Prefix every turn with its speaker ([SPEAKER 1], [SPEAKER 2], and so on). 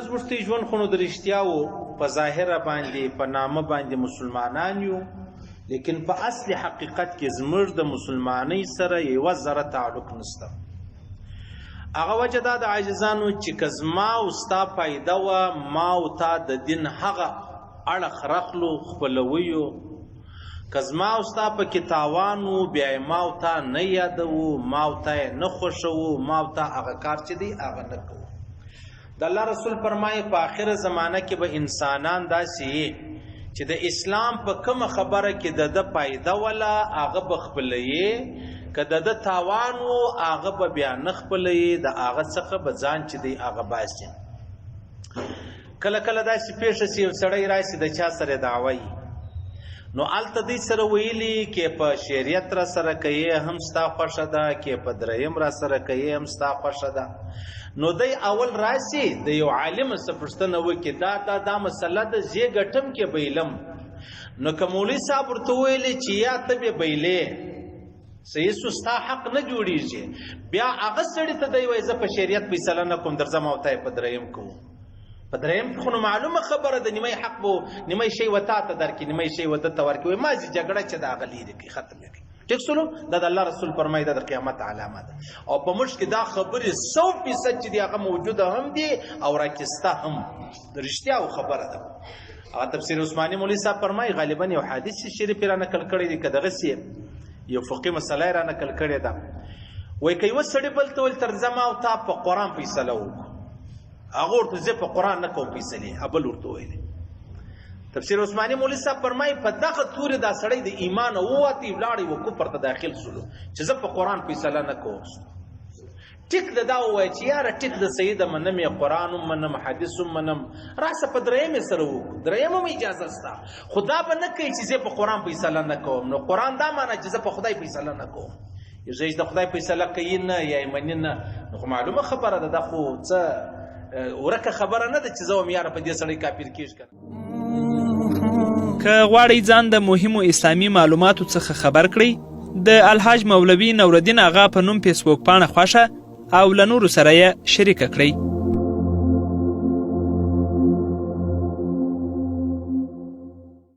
[SPEAKER 1] زموږ ته ژوند خو نو د رښتیاو په ظاهره باندې په نامه باندې مسلمانان یو، لیکن په اصل حقیقت کې زموږ د مسلمانۍ سره یوه ذره تعلق نشته. هغه وجه دا د عاجزانو چې که زما او ستا فایده وه، ما او تا د دین هغه اړخ رخلو خپلویو، که زما او ستا پکې تاوان و بیا یې ما او تا نه یادوو، ما او تا یې نه خوښوو، ما او تا هغه کار چې دی هغه نه کوو. د الله رسول فرمایي په آخره زمانه کې به انسانان داسې یي چې د اسلام په کومه خبره کې د ده فایده وله هغه به خپلوي، که د ده تاوان و هغه به بیا نه خپلوي، د هغه څخه به ځان چې دی هغه باسي. کله کله داسې پیښه سي یو سړی راسي د چا سره دعوه یي، نو هلته دوی سره ویلي کې په شریعت را سره کوي هم ستا خوښه ده، کې په دریم را سره کوي هم ستا خوښه ده. نو دی اول راسي د یو عالم څخه پوښتنه وکړي دا مسله ده زه ګټم کې بیلم. نو که مولوي صاحب ورته ویلې چې یا ته به بیلې صحیح سو ستا حق نه جوړیږي، بیا هغه سړي ته دی وایي زه په شریعت فیصله نه کوم درځم او ته یې په دریم کوو. په دریم کې خو نو معلومه خبره ده نیمه حق به نیمه شی وتا ته درکړي نیمه شی وده ته ورکړي، وایي مازې جګړه چې د هغه لرې کړي ختم یې کړي. ټیک سولو دا د الله رسول فرمایي دا د قیامت علامه ده. او په موږ کې دا خبرې 100% چې دی هغه موجوده هم دي او راکسته هم د رښتیاو خبره ده. هغه تفسیر عثماني مولوي صاحب فرمایي غالبا یو حدیث شریف را نقل کړی دی، که دغسې یو فقهي مسله را نقل کړې ده. وایي که یوه سړي بل ته ویل تر زما او تا په قرآن فیصله وکړو، هغه ورته زه په قرآن نه کوم فیصلې، بل ورته ویلې. تفسیر عثماني مولوي صاحب فرمایي په دغه تورې دا سړی د ایمان ووتی ولاړی و کفر ته داخل سولو چې زه په قرآن فیصله نه کوم. ټیک ده دا ووایي چې یاره ټیک ده صحیح ده منم یې قرآن هم منم حدیث هم منم، راسه په دریم یې سره وکړو، دریم هم اجازه شته، خو دا به نه کوي چې زه په قرآن فیصله نه کوم. نو قرآن دا معنی چې زه په خدای فیصله نه کوم، زه د خدای فیصله کوي نه یا یې مني نه، نو خو معلومه خبره ده دا خو څه ورکه خبره نه ده چې زه هم یاره په دې سړی کافر کېږ کنه.
[SPEAKER 2] که غواړئ ځان د مهمو اسلامي معلوماتو څخه خبر کړئ، د الحاج مولوي نورالدین اغا په نوم فیسبوک پاڼه خوښه او له نورو سره یې شریکه کړئ.